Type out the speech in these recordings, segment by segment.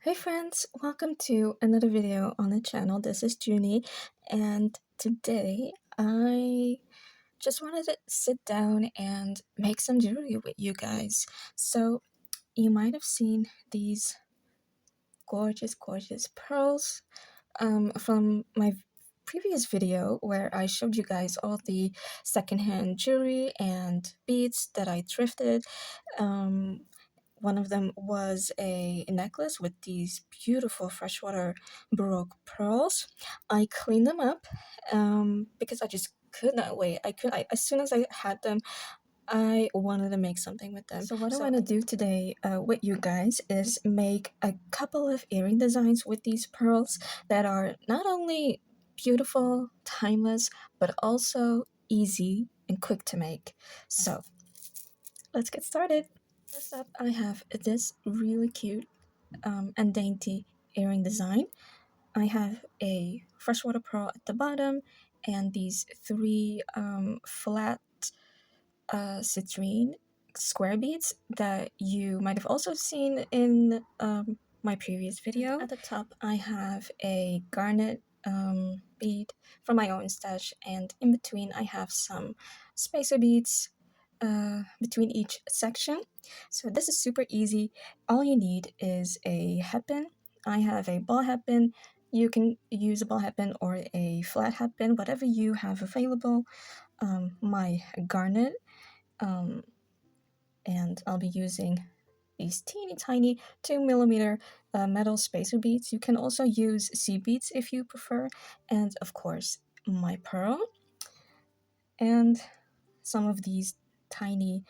Hey friends, welcome to another video on the channel. This is Junie, and today I just wanted to sit down and make some jewelry with you guys. So you might have seen these gorgeous pearls from my previous video where I showed you guys all the secondhand jewelry and beads that I thrifted. One of them was a necklace with these beautiful freshwater baroque pearls. I cleaned them up because I just could not wait. As soon as I had them, I wanted to make something with them. So what I want to do today with you guys is make a couple of earring designs with these pearls that are not only beautiful, timeless, but also easy and quick to make. So let's get started. First up, I have this really cute and dainty earring design. I have a freshwater pearl at the bottom and these three flat citrine square beads that you might have also seen in my previous video. At the top, I have a garnet bead from my own stash, and in between, I have some spacer beads between each section. So this is super easy. All you need is a head pin. I have a ball head pin. You can use a ball head pin or a flat head pin, whatever you have available. My garnet, and I'll be using these teeny tiny 2mm metal spacer beads. You can also use seed beads if you prefer, and of course my pearl and some of these tiny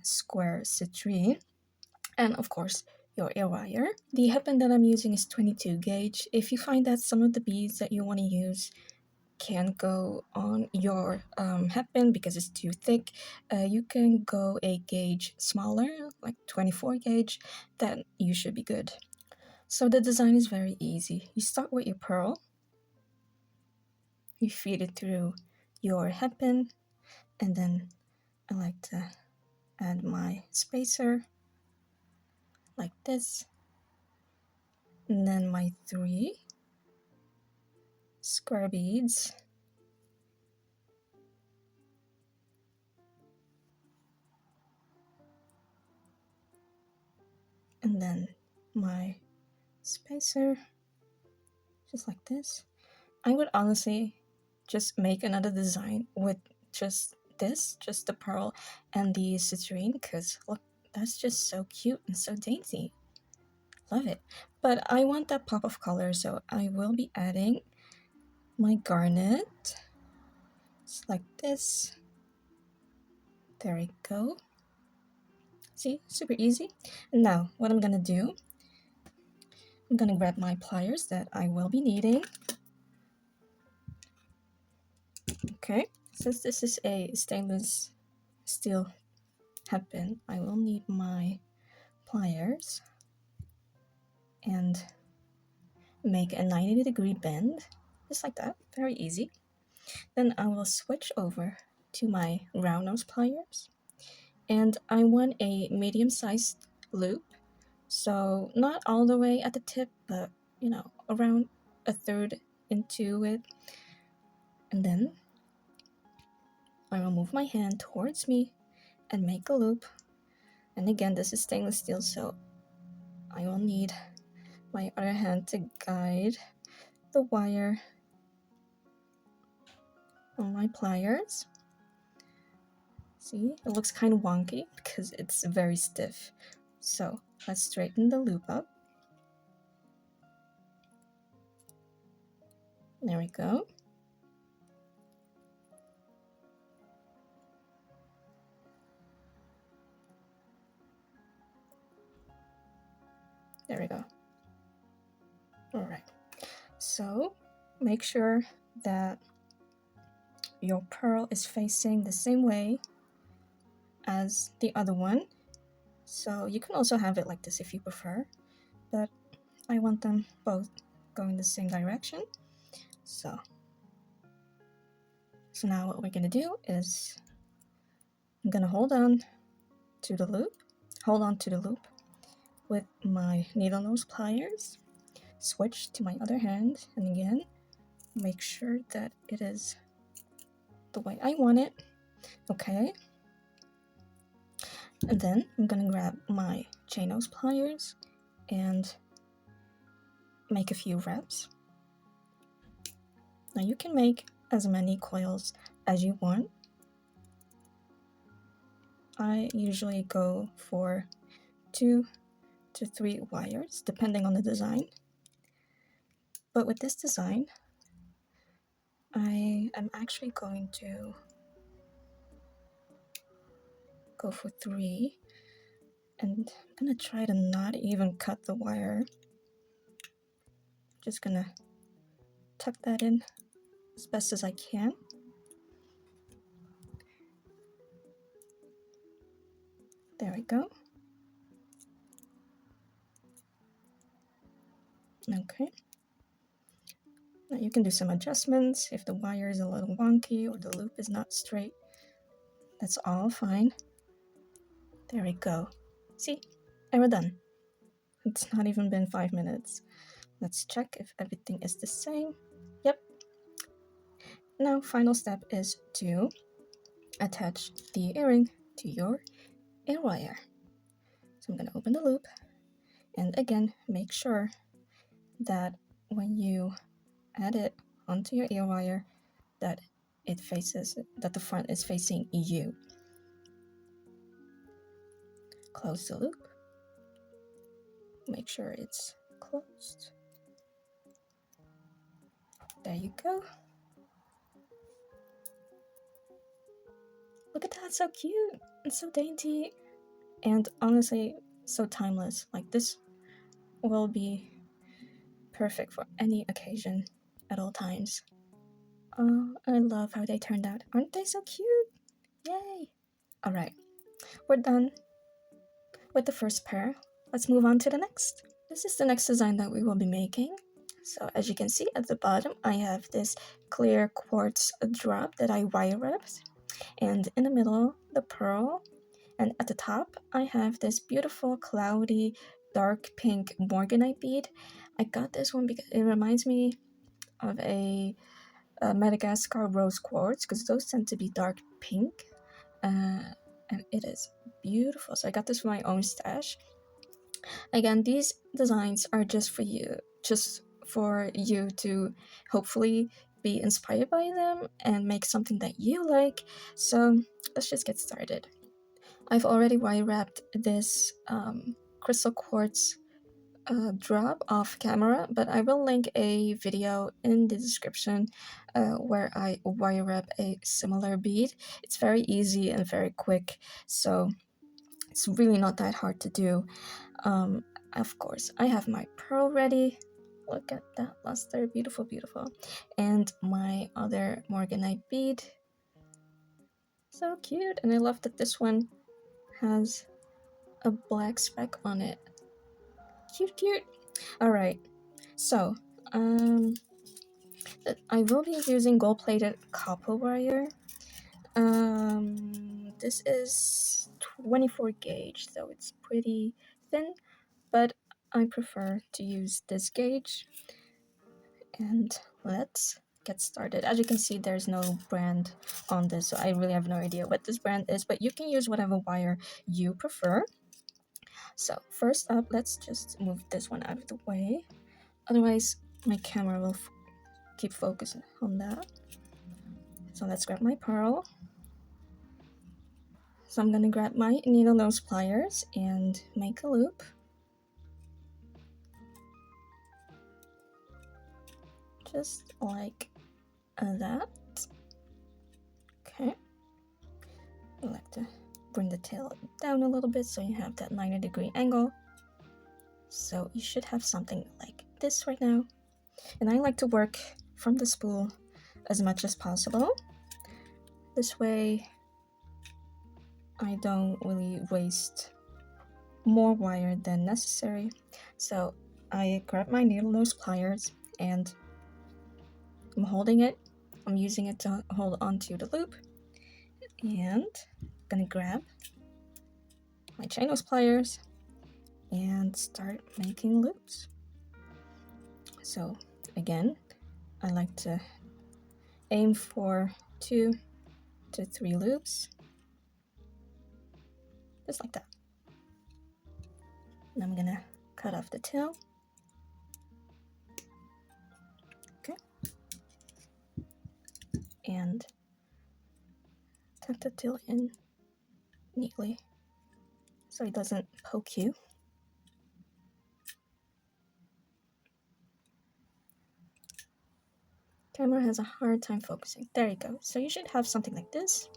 square citrine, and of course your ear wire. The headband that I'm using is 22 gauge. If you find that some of the beads that you want to use can't go on your headband because it's too thick, you can go a gauge smaller, like 24 gauge, then you should be good. So the design is very easy. You start with your pearl, you feed it through your headband, and then I like to add my spacer like this, and then my three square beads, and then my spacer just like this. I would honestly just make another design with just this, just the pearl and the citrine, because look, that's just so cute and so dainty. Love it. But I want that pop of color, so I will be adding my garnet just like this. There we go. See, super easy. Now what I'm gonna do, I'm gonna grab my pliers that I will be needing. Okay, since this is a stainless steel headband, I will need my pliers and make a 90-degree bend, just like that, very easy. Then I will switch over to my round nose pliers, and I want a medium-sized loop, so not all the way at the tip, but you know, around a third into it. And then I will move my hand towards me and make a loop. And again, this is stainless steel, so I will need my other hand to guide the wire on my pliers. See, it looks kind of wonky because it's very stiff. So let's straighten the loop up. There we go. There we go. All right. So make sure that your pearl is facing the same way as the other one. So you can also have it like this if you prefer, but I want them both going the same direction. So now what we're gonna do is I'm gonna hold on to the loop with my needle nose pliers, switch to my other hand, and again, make sure that it is the way I want it. Okay. And then I'm gonna grab my chain nose pliers and make a few wraps. Now you can make as many coils as you want. I usually go for 2 to 3 wires depending on the design. But with this design, I am actually going to go for 3, and I'm gonna try to not even cut the wire. Just gonna tuck that in as best as I can. There we go. Okay. Now you can do some adjustments if the wire is a little wonky or the loop is not straight. That's all fine. There we go. See? And we're done. It's not even been 5 minutes. Let's check if everything is the same. Yep. Now, final step is to attach the earring to your ear wire. So I'm going to open the loop, and again, make sure that when you add it onto your ear wire, that the front is facing you. Close the loop. Make sure it's closed. There you go. Look at that, so cute and so dainty, and honestly so timeless. Like, this will be perfect for any occasion at all times. Oh, I love how they turned out. Aren't they so cute? Yay! Alright, we're done with the first pair. Let's move on to the next. This is the next design that we will be making. So as you can see at the bottom, I have this clear quartz drop that I wire wrapped, and in the middle, the pearl, and at the top, I have this beautiful cloudy dark pink morganite bead. I got this one because it reminds me of a Madagascar rose quartz, because those tend to be dark pink, and it is beautiful. So I got this for my own stash. Again, these designs are just for you to hopefully be inspired by them and make something that you like. So let's just get started. I've already wire wrapped this crystal quartz drop off camera, but I will link a video in the description where I wire wrap a similar bead. It's very easy and very quick, so it's really not that hard to do. Of course, I have my pearl ready. Look at that luster, beautiful, beautiful. And my other morganite bead. So cute, and I love that this one has a black speck on it. Cute, cute. Alright, so I will be using gold-plated copper wire. This is 24 gauge, so it's pretty thin, but I prefer to use this gauge. And let's get started. As you can see, there's no brand on this, so I really have no idea what this brand is, but you can use whatever wire you prefer. So first up, let's just move this one out of the way. Otherwise, my camera will keep focusing on that. So let's grab my pearl. So I'm gonna grab my needle nose pliers and make a loop. Just like that. Okay. I like to bring the tail down a little bit so you have that 90-degree angle. So you should have something like this right now. And I like to work from the spool as much as possible. This way I don't really waste more wire than necessary. So I grab my needle nose pliers and I'm holding it. I'm using it to hold onto the loop. And I'm gonna grab my chain nose pliers and start making loops. So again, I like to aim for 2 to 3 loops, just like that. And I'm gonna cut off the tail. Okay. And tuck the tail in neatly so it doesn't poke you. Camera has a hard time focusing. There you go. So you should have something like this.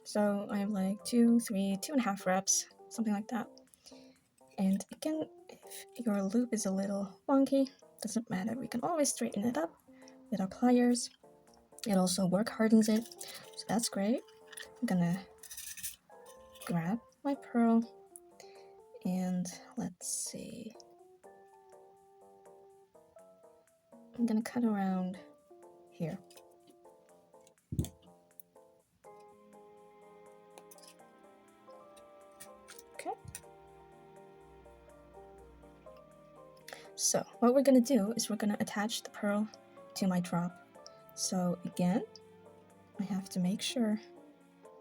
So I have like 2, 3, 2.5 reps, something like that. And again, if your loop is a little wonky, doesn't matter. We can always straighten it up with our pliers. It also work hardens it, so that's great. I'm gonna grab my pearl and let's see. I'm gonna cut around here. Okay. So what we're gonna do is we're gonna attach the pearl to my drop. So again, I have to make sure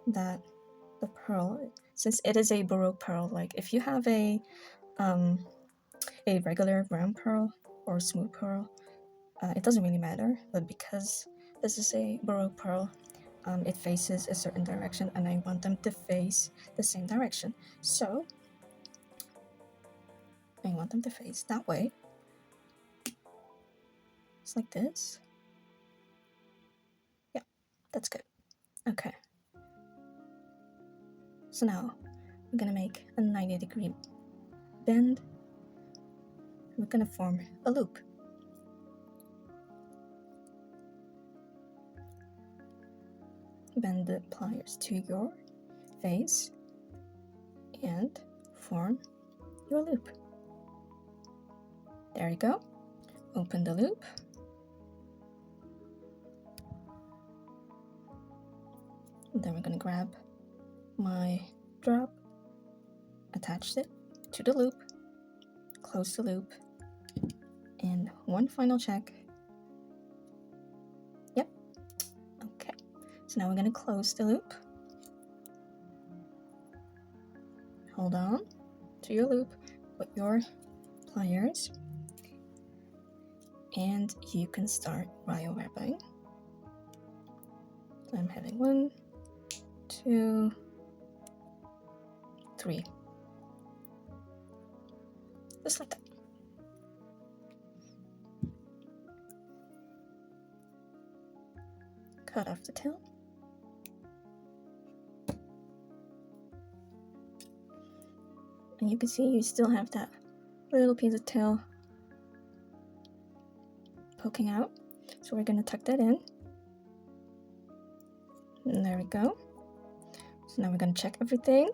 that the pearl, since it is a Baroque pearl, like if you have a regular round pearl or smooth pearl, it doesn't really matter. But because this is a Baroque pearl, it faces a certain direction, and I want them to face the same direction. So I want them to face that way. It's like this. Yeah, that's good. Okay. So now I'm gonna make a 90-degree bend. We're gonna form a loop. Bend the pliers to your face and form your loop. There you go. Open the loop. And then we're gonna grab my drop, attach it to the loop, close the loop, and one final check. Yep. Okay. So now we're gonna close the loop. Hold on to your loop with your pliers, and you can start brio wrapping. So I'm having 1, 2, 3. Just like that. Cut off the tail. And you can see you still have that little piece of tail poking out. So we're gonna tuck that in. And there we go. So now we're gonna check everything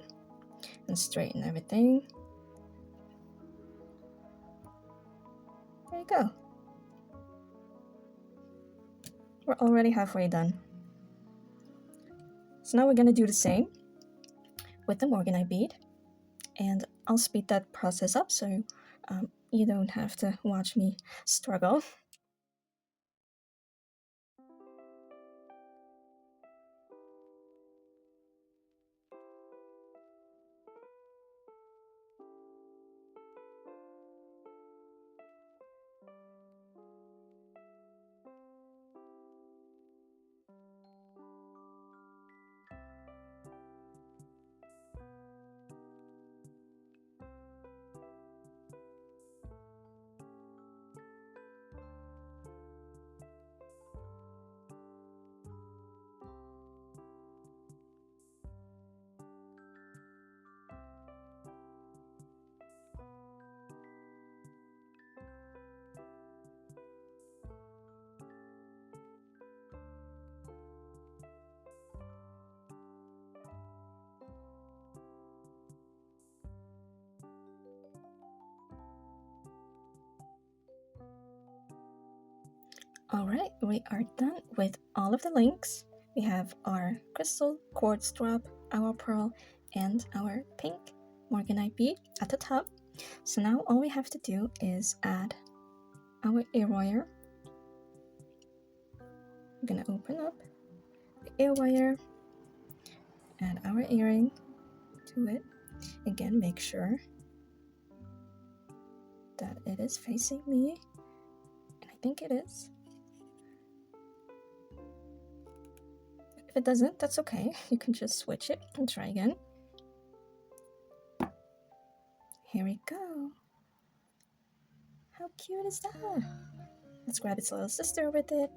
and straighten everything. There you go. We're already halfway done. So now we're gonna do the same with the morganite bead, and I'll speed that process up so you don't have to watch me struggle. Alright, we are done with all of the links. We have our crystal quartz drop, our pearl, and our pink morganite bead at the top. So now all we have to do is add our ear wire. I'm gonna open up the ear wire, add our earring to it. Again, make sure that it is facing me, and I think it is. If it doesn't, that's okay. You can just switch it and try again. Here we go. How cute is that? Let's grab its little sister with it.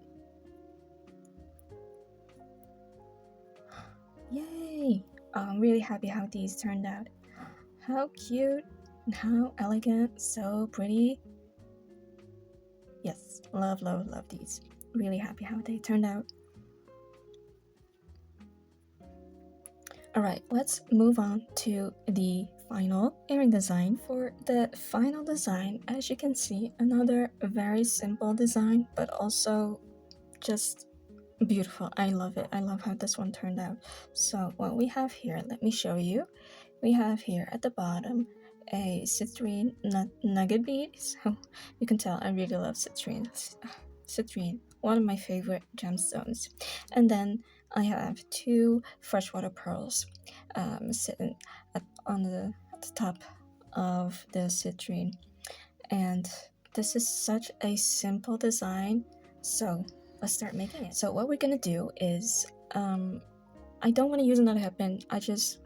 Yay! Oh, I'm really happy how these turned out. How cute and how elegant, so pretty. Yes, love, love, love these. Really happy how they turned out. Alright, let's move on to the final earring design. For the final design, as you can see, another very simple design, but also just beautiful. I love it. I love how this one turned out. So what we have here, let me show you. We have here at the bottom a citrine nugget bead. So you can tell I really love citrine. Citrine, one of my favorite gemstones. And then I have two freshwater pearls sitting on the top of the citrine. And this is such a simple design. So let's start making it. So what we're gonna do is, I don't want to use another headband. I just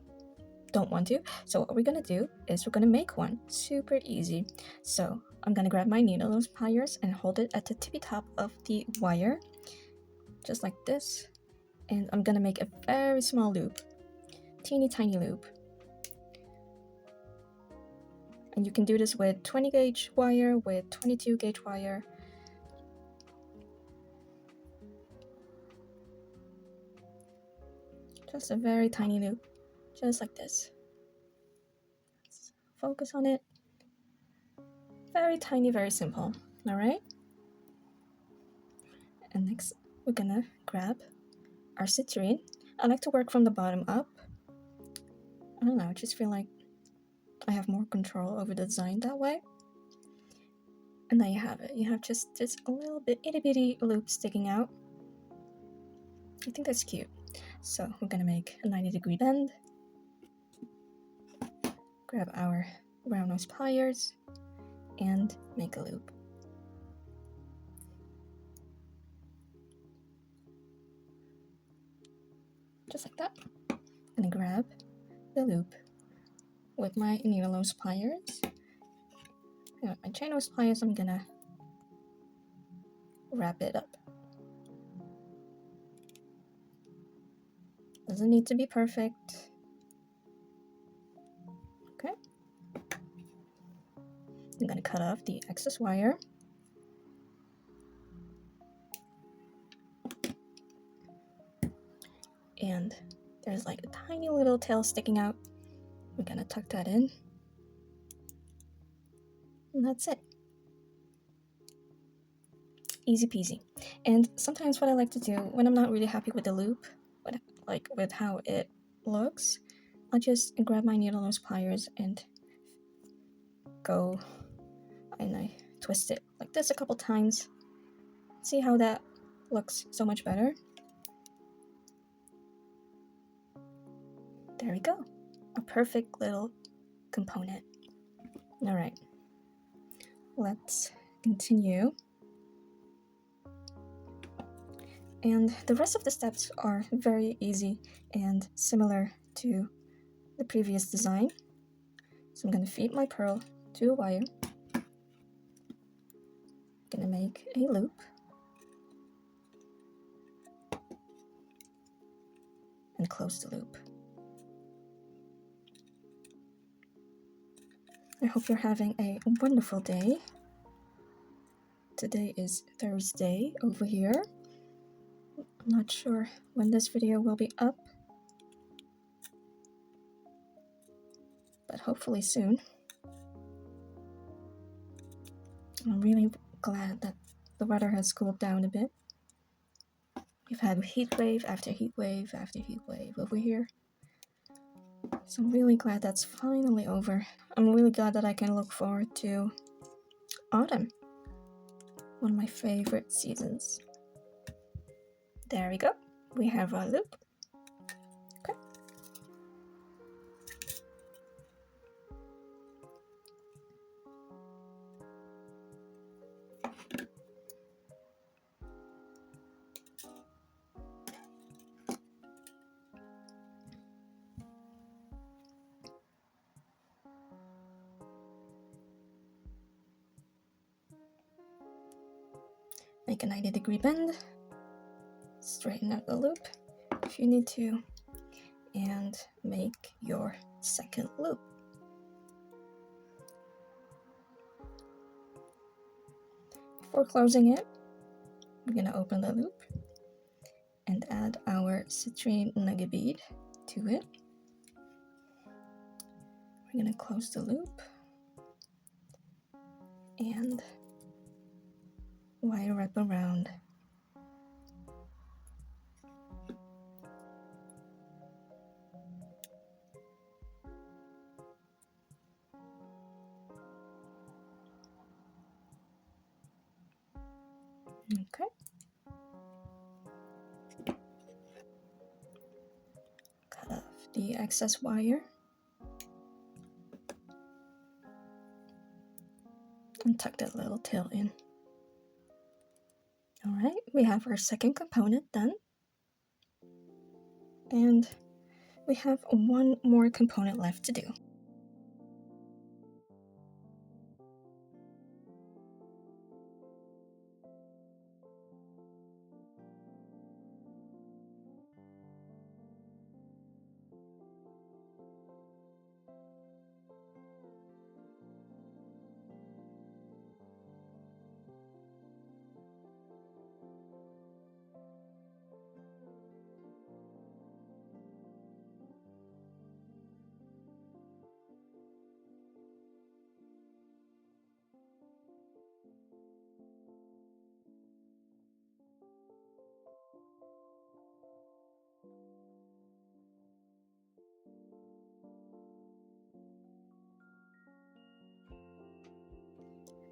don't want to. So what we're gonna do is we're gonna make one super easy. So I'm gonna grab my needle nose pliers and hold it at the tippy top of the wire, just like this. And I'm gonna make a very small loop, teeny tiny loop. And you can do this with 20 gauge wire, with 22 gauge wire. Just a very tiny loop, just like this. Let's focus on it. Very tiny, very simple. All right. And next, we're gonna grab our citrine. I like to work from the bottom up. I don't know, I just feel like I have more control over the design that way. And there you have it. You have just this a little bit itty bitty loop sticking out. I think that's cute. So we're gonna make a 90-degree bend. Grab our round nose pliers and make a loop. Just like that. I'm gonna grab the loop with my needle nose pliers. And with my chain nose pliers, I'm gonna wrap it up. Doesn't need to be perfect. Okay. I'm gonna cut off the excess wire. And there's like a tiny little tail sticking out. We're gonna tuck that in. And that's it. Easy peasy. And sometimes what I like to do when I'm not really happy with the loop, with how it looks, I'll just grab my needle nose pliers and go and I twist it like this a couple times. See how that looks so much better? There we go. A perfect little component. All right. Let's continue. And the rest of the steps are very easy and similar to the previous design. So I'm going to feed my pearl to a wire. I'm going to make a loop. And close the loop. I hope you're having a wonderful day. Today is Thursday over here. I'm not sure when this video will be up, but hopefully soon. I'm really glad that the weather has cooled down a bit. We've had heat wave after heat wave after heat wave over here. So I'm really glad that's finally over. I'm really glad that I can look forward to autumn, one of my favorite seasons. There we go. We have our loop. Okay. Make a 90-degree bend. Straighten out the loop if you need to, and make your second loop. Before closing it, we're going to open the loop and add our citrine nugget bead to it. We're going to close the loop and wire wrap around. Okay. Cut off the excess wire and tuck that little tail in. All right, we have our second component done. And we have one more component left to do.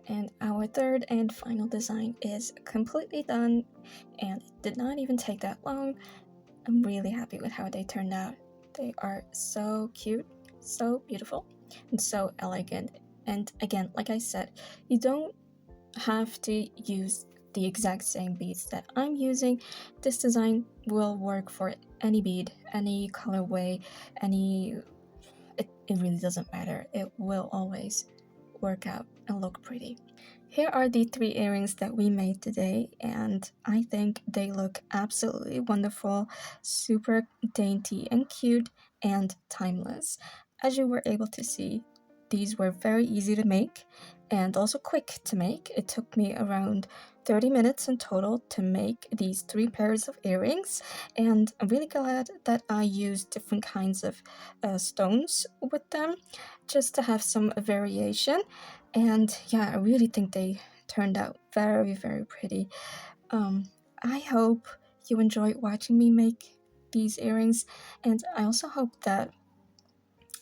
And our third and final design is completely done, and it did not even take that long. I'm really happy with how they turned out. They are so cute, so beautiful, and so elegant. And again, like I said, you don't have to use the exact same beads that I'm using. This design will work for any bead, any colorway, it really doesn't matter. It will always work out and look pretty. Here are the 3 earrings that we made today, and I think they look absolutely wonderful, super dainty and cute, and timeless. As you were able to see, these were very easy to make and also quick to make. It took me around 30 minutes in total to make these 3 pairs of earrings, and I'm really glad that I used different kinds of stones with them just to have some variation. And yeah, I really think they turned out very, very pretty. I hope you enjoyed watching me make these earrings, and I also hope that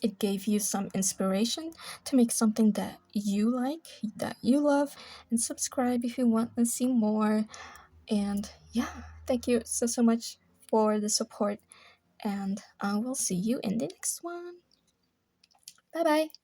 it gave you some inspiration to make something that you like, that you love, and subscribe if you want to see more. And yeah, thank you so much for the support, and I will see you in the next one. Bye bye.